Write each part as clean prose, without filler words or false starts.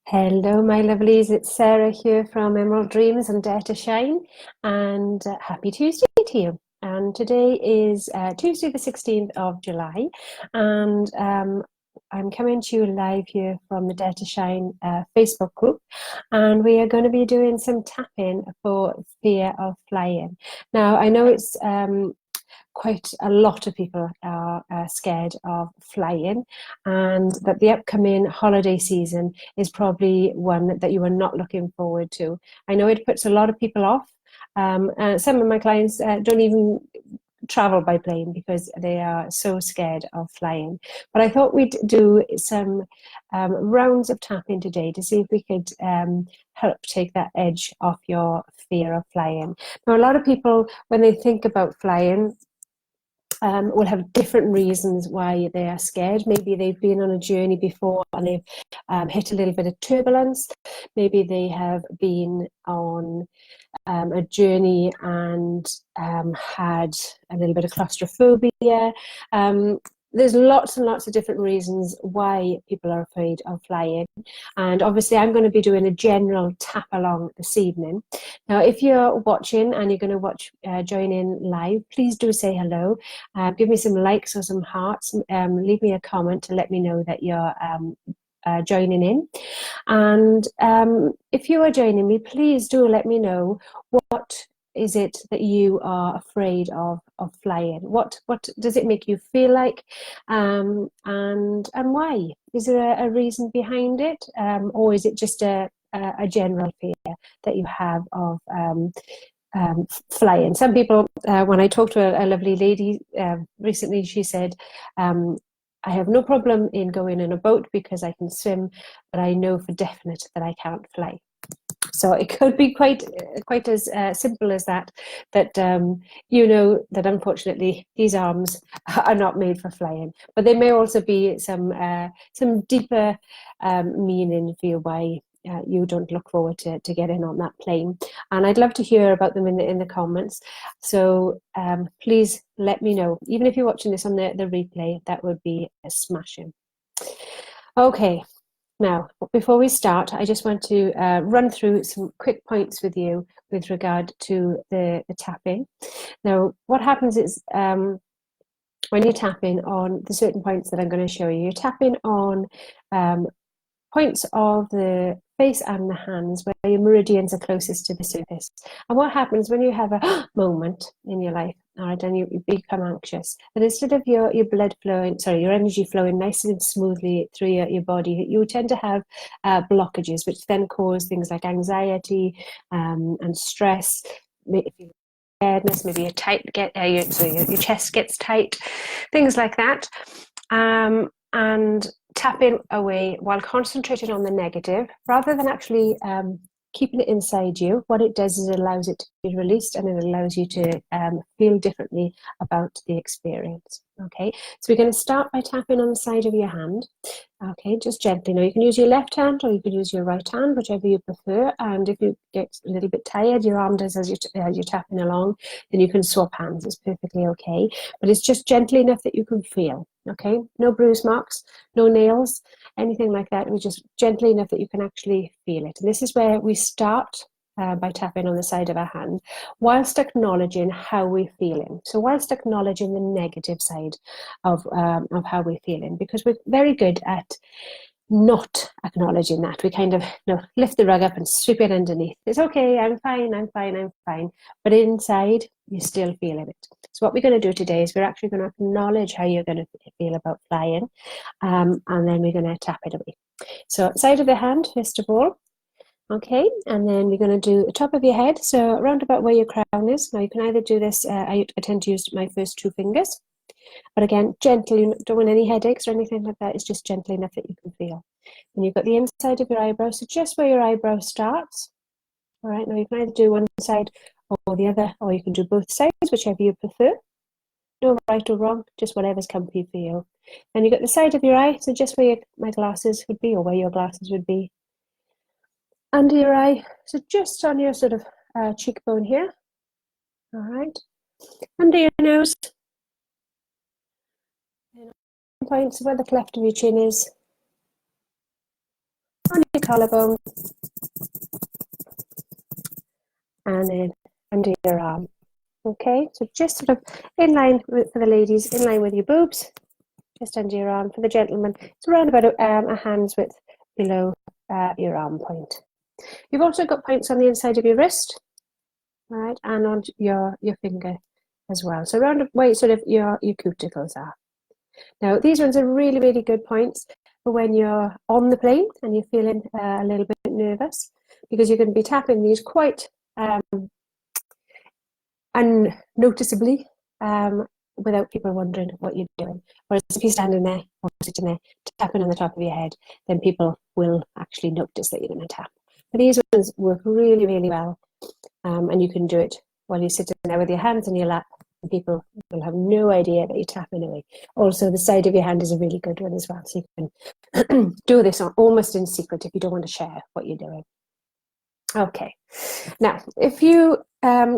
Hello, my lovelies. It's Sarah here from Emerald Dreams and Dare to Shine, and happy Tuesday to you. And today is Tuesday, the 16th of July, and I'm coming to you live here from the Dare to Shine Facebook group, and we are going to be doing some tapping for fear of flying. Now, I know it's quite a lot of people are scared of flying, and that the upcoming holiday season is probably one that you are not looking forward to. I know it puts a lot of people off. Some of my clients don't even travel by plane because they are so scared of flying. But I thought we'd do some rounds of tapping today to see if we could help take that edge off your fear of flying. Now, a lot of people, when they think about flying, will have different reasons why they are scared. Maybe they've been on a journey before and they've hit a little bit of turbulence. Maybe they have been on a journey and had a little bit of claustrophobia. There's lots and lots of different reasons why people are afraid of flying. And obviously I'm going to be doing a general tap along this evening. Now, if you're watching and you're going to watch, join in live, please do say hello. Give me some likes or some hearts. Leave me a comment to let me know that you're joining in. And if you are joining me, please do let me know what is it that you are afraid of flying. What does it make you feel like, and why? Is there a reason behind it, or is it just a general fear that you have of flying? Some people, when I talked to a lovely lady recently, she said, I have no problem in going in a boat because I can swim, but I know for definite that I can't fly. So it could be quite as simple as that, you know that unfortunately these arms are not made for flying. But there may also be some deeper meaning for you why you don't look forward to getting on that plane. And I'd love to hear about them in the comments. So please let me know. Even if you're watching this on the replay, that would be a smashing. Okay. Now, before we start, I just want to run through some quick points with you with regard to the tapping. Now, what happens is when you're tapping on the certain points that I'm going to show you, you're tapping on points of the face and the hands where your meridians are closest to the surface. And what happens when you have a moment in your life, all right, and you become anxious, and instead of your blood flowing, sorry, your energy flowing nice and smoothly through your body, you tend to have blockages, which then cause things like anxiety and stress. Tiredness, maybe your chest gets tight, things like that. And tapping away while concentrating on the negative, rather than actually keeping it inside you, what it does is it allows it to be released, and it allows you to feel differently about the experience. Okay, so we're going to start by tapping on the side of your hand. Okay, just gently. Now you can use your left hand or you can use your right hand, whichever you prefer. And if you get a little bit tired, your arm does as you're tapping along, then you can swap hands. It's perfectly okay. But it's just gently enough that you can feel. Okay, no bruise marks, no nails, anything like that. It was just gently enough that you can actually feel it. And this is where we start by tapping on the side of our hand, whilst acknowledging how we're feeling. So whilst acknowledging the negative side of how we're feeling, because we're very good at not acknowledging that. We kind of lift the rug up and sweep it underneath. It's okay, I'm fine, I'm fine, I'm fine. But inside, you're still feeling it. So what we're going to do today is we're actually going to acknowledge how you're going to feel about flying, and then we're going to tap it away. So side of the hand, first of all. Okay, and then we're going to do the top of your head, so around about where your crown is. Now you can either do this, I tend to use my first two fingers, but again, gently, you don't want any headaches or anything like that. It's just gently enough that you can feel. And you've got the inside of your eyebrow, so just where your eyebrow starts. All right, now you can either do one side or the other, or you can do both sides, whichever you prefer. No right or wrong, just whatever's comfy for you. And you've got the side of your eye, so just where my glasses would be, or where your glasses would be. Under your eye, so just on your sort of cheekbone here. All right, under your nose, points where the cleft of your chin is. On your collarbone, and then under your arm. Okay, so just sort of in line with, for the ladies, in line with your boobs, just under your arm. For the gentlemen, it's around about a hand's width below your arm point. You've also got points on the inside of your wrist, right, and on your finger as well. So around where sort of your cuticles are. Now, these ones are really, really good points for when you're on the plane and you're feeling a little bit nervous, because you're going to be tapping these quite unnoticeably without people wondering what you're doing. Whereas if you're standing there or sitting there tapping on the top of your head, then people will actually notice that you're going to tap. But these ones work really, really well, and you can do it while you're sitting there with your hands in your lap, and people will have no idea that you're tapping away. Also, the side of your hand is a really good one as well, so you can do this almost in secret if you don't want to share what you're doing. Okay, now if you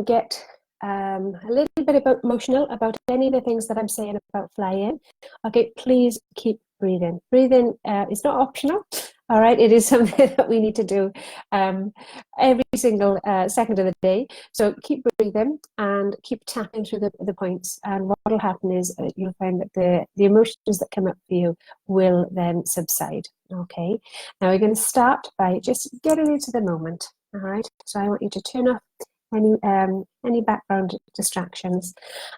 get a little bit emotional about any of the things that I'm saying about flying, okay, please keep breathing. Breathing is not optional, all right? It is something that we need to do every single second of the day. So keep breathing and keep tapping through the points. And what will happen is you'll find that the emotions that come up for you will then subside, okay? Now we're going to start by just getting into the moment, all right? So I want you to turn off any background distractions,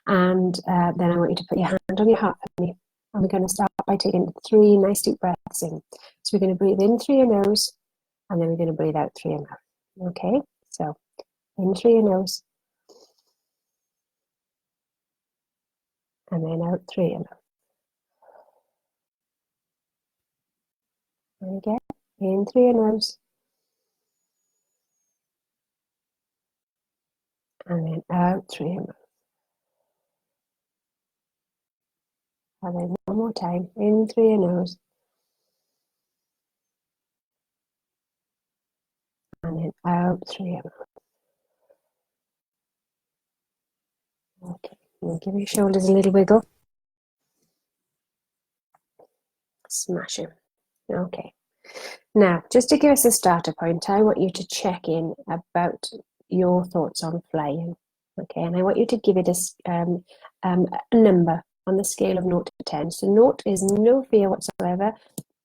and then I want you to put your hand on your heart for me, and we're going to start by taking 3 nice deep breaths in. So we're going to breathe in through your nose, and then we're going to breathe out through your mouth. Okay, so in through your nose, and then out through your mouth. And again, in through your nose, and then out through your mouth. And then one more time, in through your nose, and then out through your mouth. Okay, and give your shoulders a little wiggle. Smash it. Okay. Now, just to give us a starter point, I want you to check in about your thoughts on flying. Okay, and I want you to give it a number on the scale of 0 to 10. So 0 is no fear whatsoever.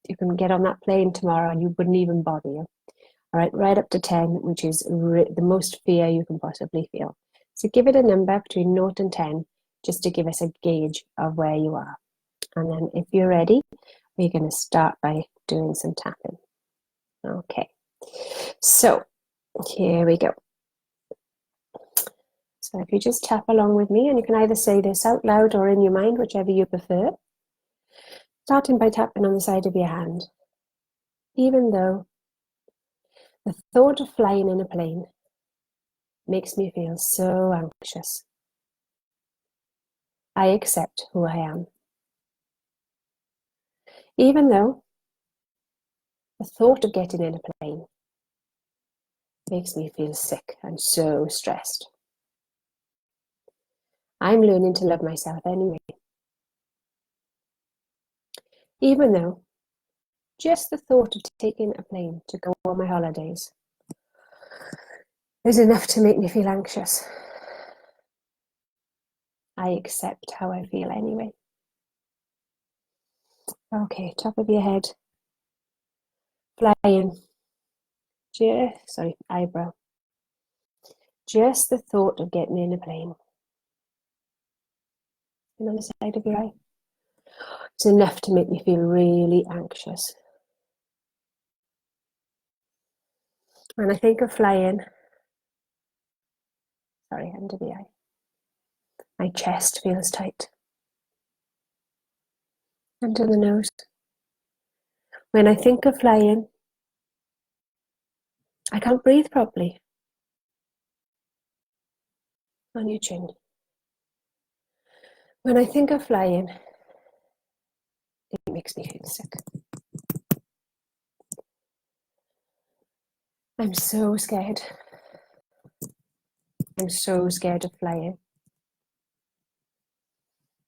You can get on that plane tomorrow and you wouldn't even bother you. All right, right up to 10, which is the most fear you can possibly feel. So give it a number between 0 and 10, just to give us a gauge of where you are. And then if you're ready, we're going to start by doing some tapping. Okay, so here we go. So if you just tap along with me, and you can either say this out loud or in your mind, whichever you prefer. Starting by tapping on the side of your hand. Even though the thought of flying in a plane makes me feel so anxious, I accept who I am. Even though the thought of getting in a plane makes me feel sick and so stressed, I'm learning to love myself anyway. Even though just the thought of taking a plane to go on my holidays is enough to make me feel anxious, I accept how I feel anyway. Okay, top of your head. Flying. Eyebrow. Just the thought of getting in a plane. And on the side of your eye. It's enough to make me feel really anxious. When I think of flying, under the eye, my chest feels tight. Under the nose. When I think of flying, I can't breathe properly. On your chin. When I think of flying, it makes me feel sick. I'm so scared. I'm so scared of flying.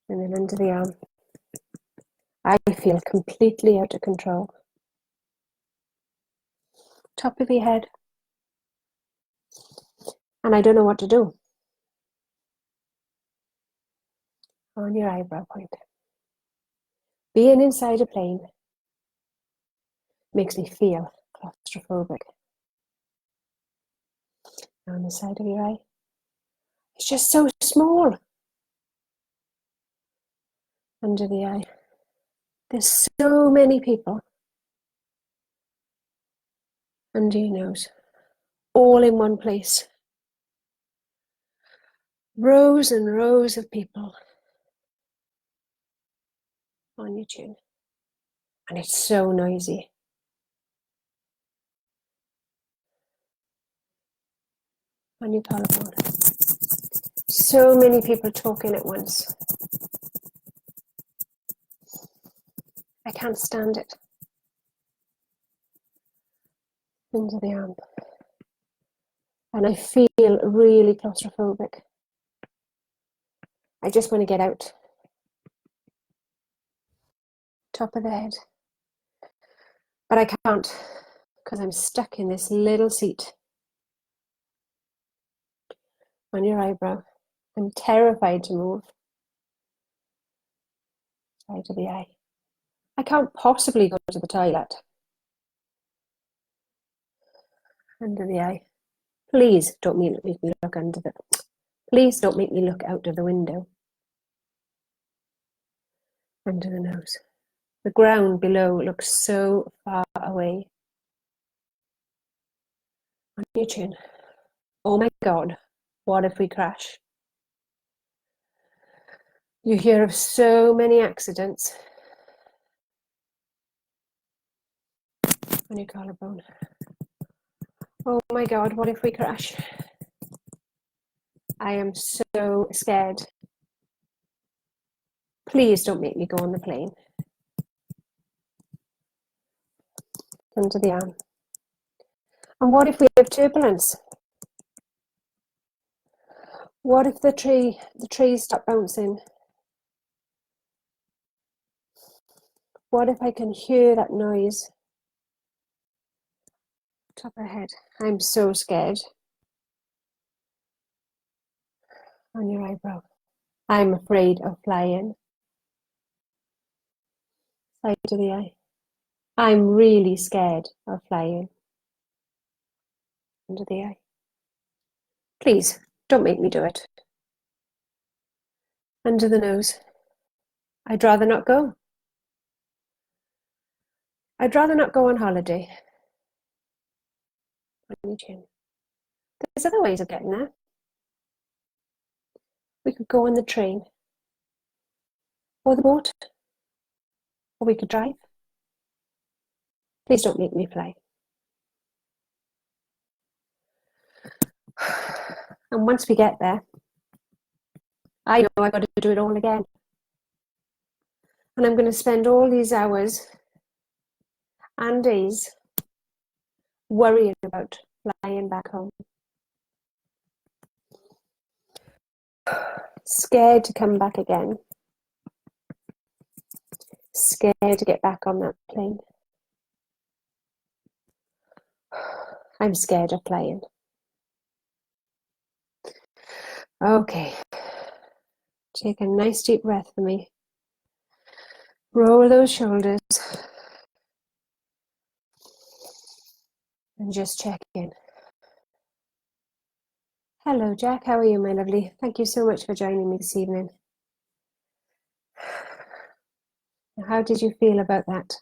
And then under the arm, I feel completely out of control. top of your head. And I don't know what to do. On your eyebrow point. Being inside a plane makes me feel claustrophobic. On the side of your eye. It's just so small. Under the eye. There's so many people. Under your nose. All in one place. Rows and rows of people. On your chin. And it's so noisy. On your collarbone. So many people talking at once. I can't stand it. Into the arm. And I feel really claustrophobic. I just want to get out. Top of the head. But I can't because I'm stuck in this little seat. On your eyebrow. I'm terrified to move. Side of the eye. I can't possibly go to the toilet. Under the eye. Please don't make me look under the... Please don't make me look out of the window. Under the nose. The ground below looks so far away. On your chin. Oh my God, what if we crash? You hear of so many accidents. On your collarbone. Oh my God, what if we crash? I am so scared. Please don't make me go on the plane. Under the arm. And what if we have turbulence? What if the trees stop bouncing? What if I can hear that noise? Top of the head. I'm so scared. On your eyebrow. I'm afraid of flying. Side of the eye. I'm really scared of flying. Under the eye. Please, don't make me do it. Under the nose. I'd rather not go. I'd rather not go on holiday. On your chin. There's other ways of getting there. We could go on the train. Or the boat. Or we could drive. Please don't make me fly. And once we get there, I know I've got to do it all again. And I'm going to spend all these hours and days worrying about flying back home. Scared to come back again. Scared to get back on that plane. I'm scared of flying. Okay. Take a nice deep breath for me. Roll those shoulders. And just check in. Hello, Jack. How are you, my lovely? Thank you so much for joining me this evening. How did you feel about that?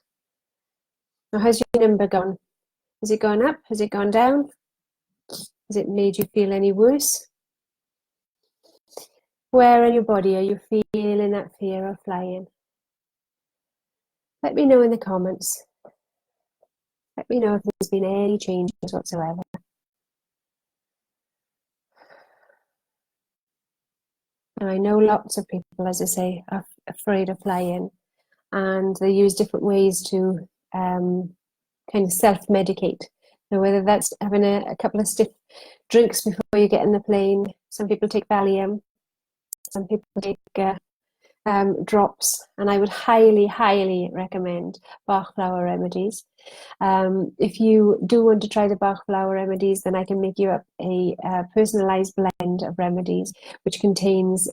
Now, how's your number gone? Has it gone up? Has it gone down? Has it made you feel any worse? Where in your body are you feeling that fear of flying? Let me know in the comments. Let me know if there's been any changes whatsoever. And I know lots of people, as I say, are afraid of flying, and they use different ways to kind of self-medicate. Now, whether that's having a couple of stiff drinks before you get in the plane. Some people take Valium. Some people take drops, and I would highly, highly recommend Bach flower remedies. If you do want to try the Bach flower remedies, then I can make you up a personalized blend of remedies which contains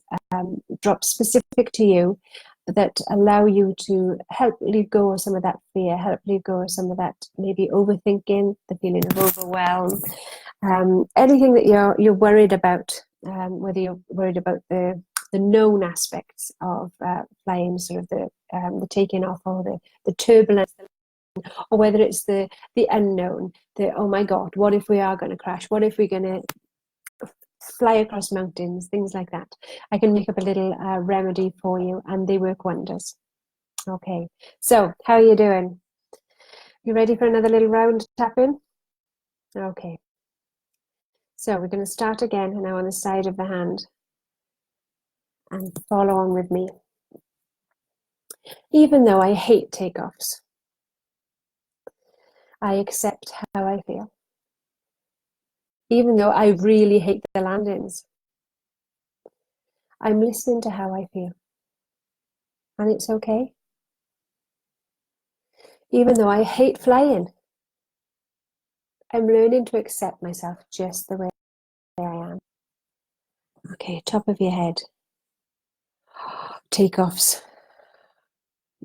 drops specific to you that allow you to help leave go of some of that fear, help leave go of some of that maybe overthinking, the feeling of overwhelm, anything that you're worried about, whether you're worried about the known aspects of flying, sort of the taking off, or the turbulence, or whether it's the unknown, oh my God, what if we are going to crash? What if we're going to fly across mountains? Things like that. I can make up a little remedy for you, and they work wonders. Okay, so how are you doing? You ready for another little round tap in? Okay. So we're going to start again now on the side of the hand, and follow on with me. Even though I hate takeoffs, I accept how I feel. Even though I really hate the landings, I'm listening to how I feel, and it's okay. Even though I hate flying, I'm learning to accept myself just the way I am. Okay, top of your head. Takeoffs.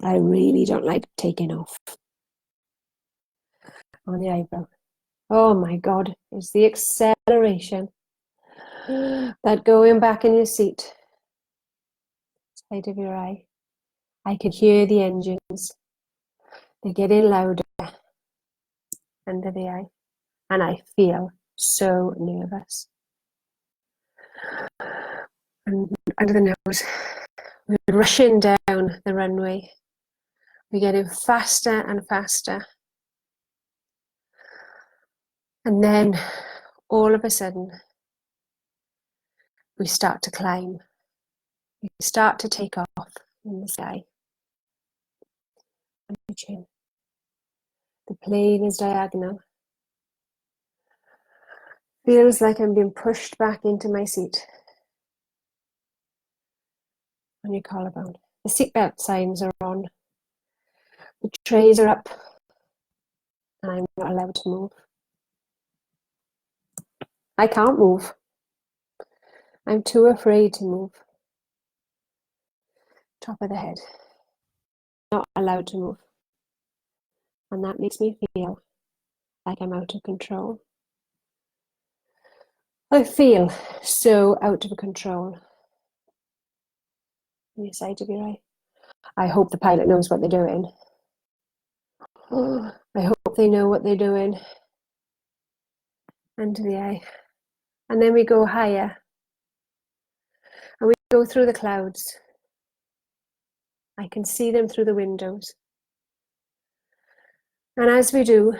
I really don't like taking off. On the eyebrow. Oh my God, it's the acceleration. That going back in your seat. Side of your eye. I could hear the engines. They're getting louder under the eye. And I feel so nervous. And under the nose. We're rushing down the runway. We're getting faster and faster. And then all of a sudden, we start to climb. We start to take off in the sky. The plane is diagonal. Feels like I'm being pushed back into my seat. On your collarbone. The seatbelt signs are on. The trays are up. And I'm not allowed to move. I can't move. I'm too afraid to move. Top of the head. Not allowed to move. And that makes me feel like I'm out of control. I feel so out of control. On your side of your eye. I hope the pilot knows what they're doing. Oh, I hope they know what they're doing. Under the eye. And then we go higher. And we go through the clouds. I can see them through the windows. And as we do,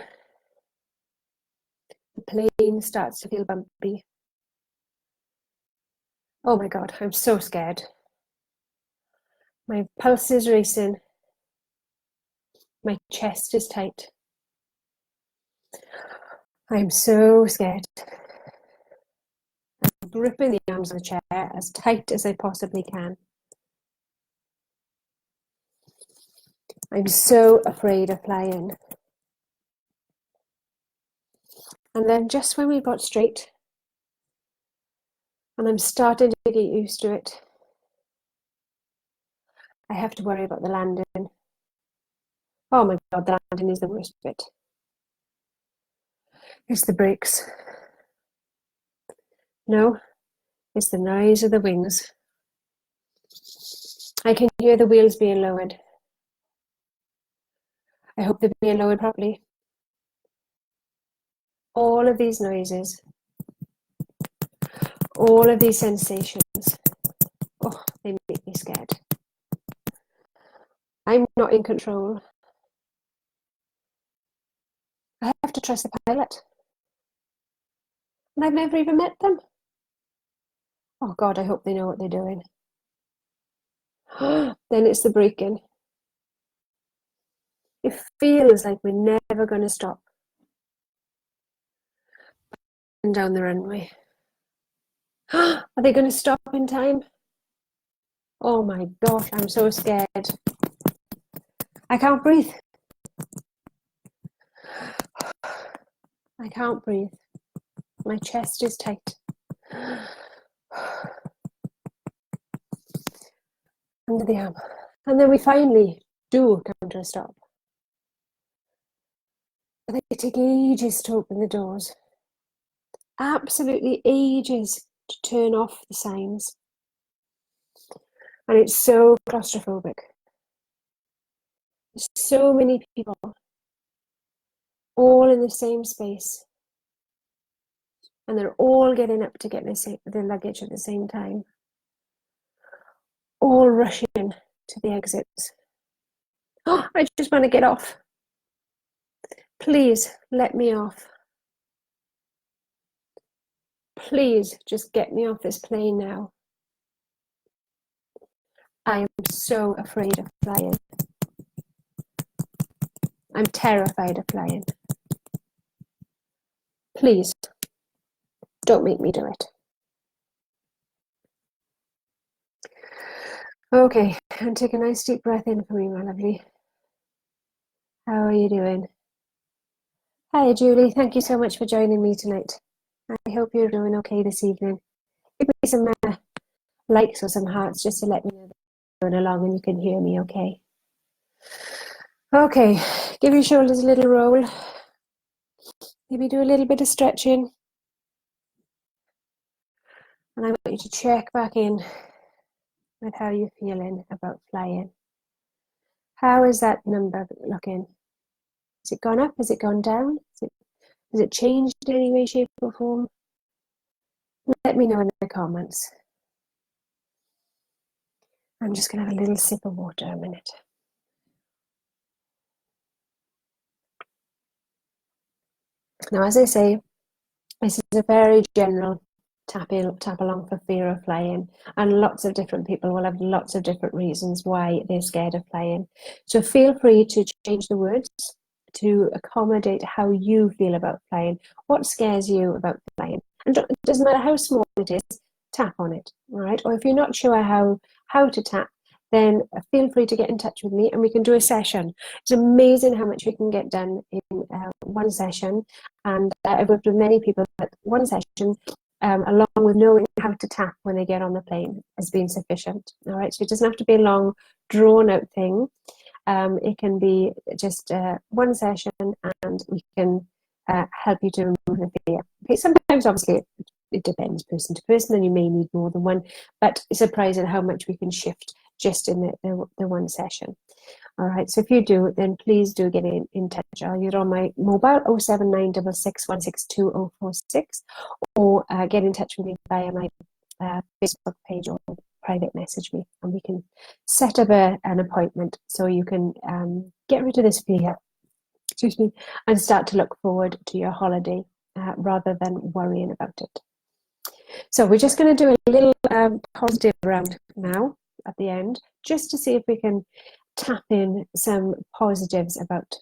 the plane starts to feel bumpy. Oh my God, I'm so scared. My pulse is racing. My chest is tight. I'm so scared. I'm gripping the arms of the chair as tight as I possibly can. I'm so afraid of flying. And then just when we got straight, and I'm starting to get used to it, I have to worry about the landing. Oh my God, the landing is the worst bit. It's the brakes. No, it's the noise of the wings. I can hear the wheels being lowered. I hope they're being lowered properly. All of these noises, all of these sensations, oh, they make me scared. I'm not in control. I have to trust the pilot. And I've never even met them. Oh God, I hope they know what they're doing. Then it's the braking. It feels like we're never going to stop. And down the runway. Are they going to stop in time? Oh my gosh, I'm so scared. I can't breathe. I can't breathe. My chest is tight. Under the arm. And then we finally do come to a stop. They take ages to open the doors. Absolutely ages to turn off the signs. And it's so claustrophobic. There's so many people all in the same space. And they're all getting up to get their luggage at the same time. All rushing to the exits. Oh, I just want to get off. Please let me off. Please just get me off this plane now. I am so afraid of flying. I'm terrified of flying. Please, don't make me do it. Okay, and take a nice deep breath in for me, my lovely. How are you doing? Hi, Julie. Thank you so much for joining me tonight. I hope you're doing okay this evening. Give me some likes or some hearts just to let me know that you're going along and you can hear me okay. Okay, give your shoulders a little roll. Maybe do a little bit of stretching. And I want you to check back in with how you're feeling about flying. How is that number looking? Has it gone up? Has it gone down? Has it changed in any way, shape, or form? Let me know in the comments. I'm just going to have a little sip of water a minute. Now, as I say, this is a very general tap along for fear of flying, and lots of different people will have lots of different reasons why they're scared of flying. So feel free to change the words to accommodate how you feel about flying. What scares you about flying? And it doesn't matter how small it is, tap on it, all right? Or if you're not sure how to tap, then feel free to get in touch with me and we can do a session. It's amazing how much we can get done in one session. And I've worked with many people that one session, along with knowing how to tap when they get on the plane, has been sufficient. All right, so it doesn't have to be a long, drawn-out thing. It can be just one session, and we can help you to remove the fear. Okay, sometimes, obviously, it depends person to person, and you may need more than one. But it's surprising how much we can shift just in the one session. All right, so if you do, then please do get in touch. You're on my mobile 07966162046, or get in touch with me via my Facebook page or private message me, and we can set up an appointment so you can get rid of this fear, excuse me, and start to look forward to your holiday rather than worrying about it. So we're just going to do a little positive round now at the end, just to see if we can tap in some positives about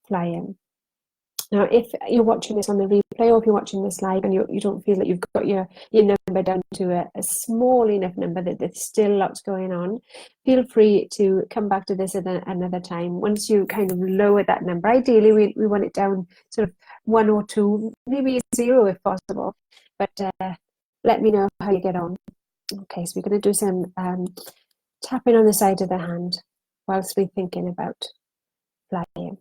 flying. Now, if you're watching this on the replay, or if you're watching this live and you don't feel that you've got your number down to a small enough number that there's still lots going on, feel free to come back to this at another time. Once you kind of lower that number, ideally we want it down sort of 1 or 2, maybe 0 if possible. But let me know how you get on. Okay, so we're going to do some tapping on the side of the hand whilst we're thinking about flying.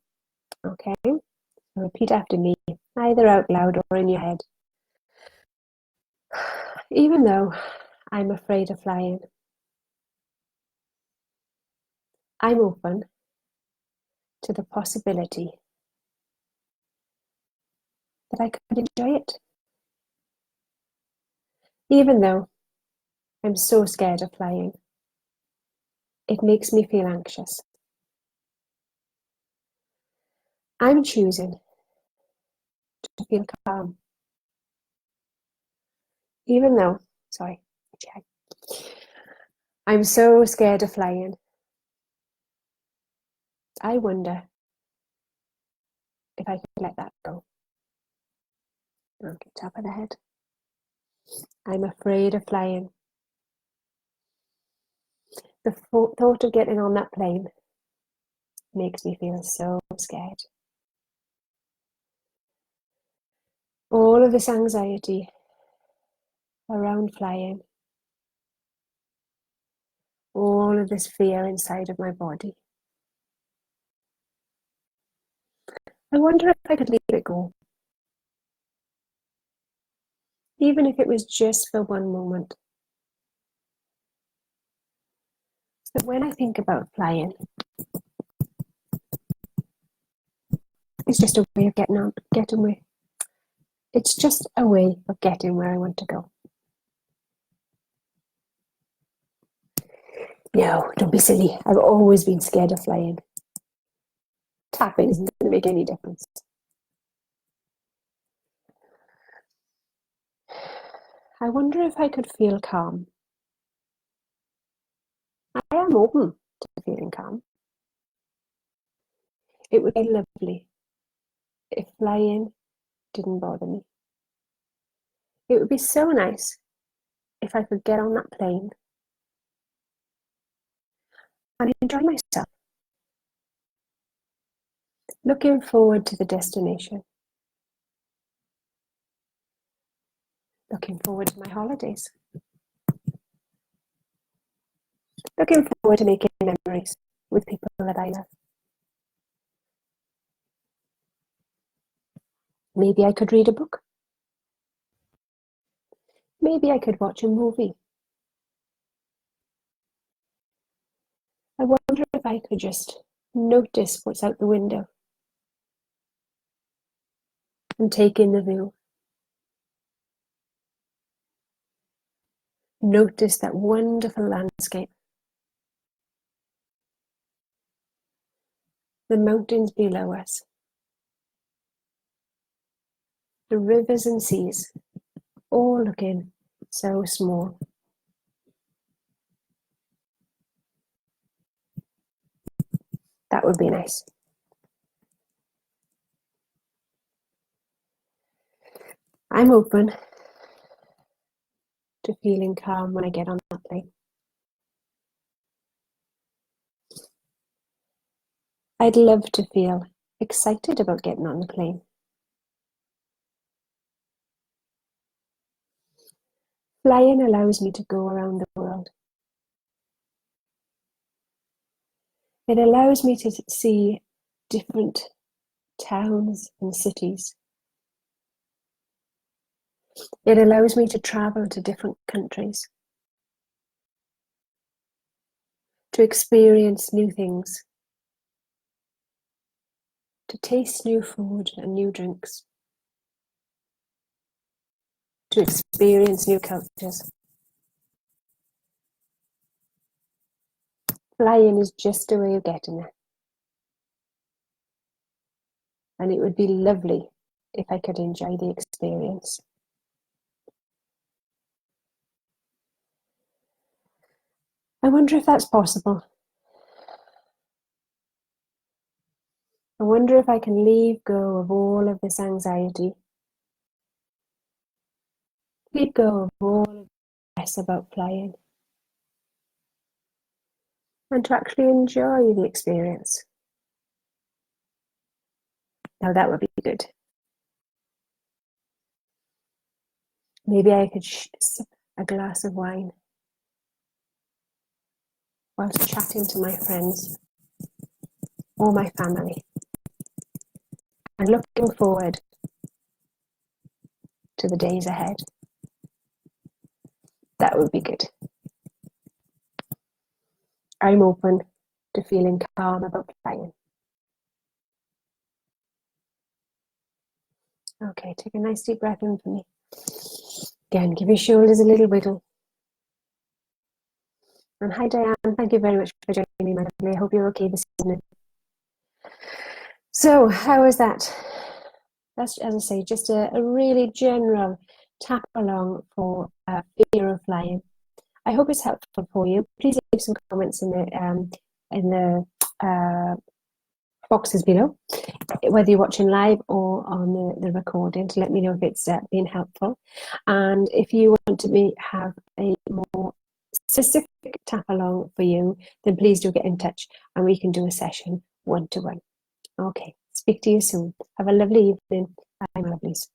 Okay, so repeat after me, either out loud or in your head. Even though I'm afraid of flying, I'm open to the possibility that I could enjoy it. Even though I'm so scared of flying, it makes me feel anxious. I'm choosing to feel calm. Even though, sorry, check. I'm so scared of flying. I wonder if I could let that go. Okay, top of the head. I'm afraid of flying. The thought of getting on that plane makes me feel so scared. All of this anxiety around flying, all of this fear inside of my body. I wonder if I could let it go. Even if it was just for one moment. So when I think about flying, it's just a way of getting where. It's just a way of getting where I want to go. No, don't be silly. I've always been scared of flying. Tapping isn't going to make any difference. I wonder if I could feel calm. I am open to feeling calm. It would be lovely if flying didn't bother me. It would be so nice if I could get on that plane and enjoy myself, looking forward to the destination, looking forward to my holidays, looking forward to making memories with people that I love. Maybe I could read a book. Maybe I could watch a movie. I wonder if I could just notice what's out the window and take in the view. Notice that wonderful landscape. The mountains below us. The rivers and seas, all looking so small. That would be nice. I'm open to feeling calm when I get on that plane. I'd love to feel excited about getting on the plane. Flying allows me to go around the world. It allows me to see different towns and cities. It allows me to travel to different countries, to experience new things, to taste new food and new drinks, to experience new cultures. Flying is just a way of getting there. And it would be lovely if I could enjoy the experience. I wonder if that's possible. I wonder if I can leave go of all of this anxiety. Let go of all of the stress about flying. And to actually enjoy the experience. Now that would be good. Maybe I could sip a glass of wine whilst chatting to my friends or my family and looking forward to the days ahead. That would be good. I'm open to feeling calm about flying. Okay, take a nice deep breath in for me. Again, give your shoulders a little wiggle. And hi Diane, thank you very much for joining me, my lovely. I hope you're okay this evening. So, how is that? That's, as I say, just a really general tap along for fear of flying. I hope it's helpful for you. Please leave some comments in the boxes below, whether you're watching live or on the recording, to let me know if it's been helpful. And if you want to have a more specific tap along for you, then please do get in touch and we can do a session one-to-one. Okay, speak to you soon. Have a lovely evening. Bye, my lovelies.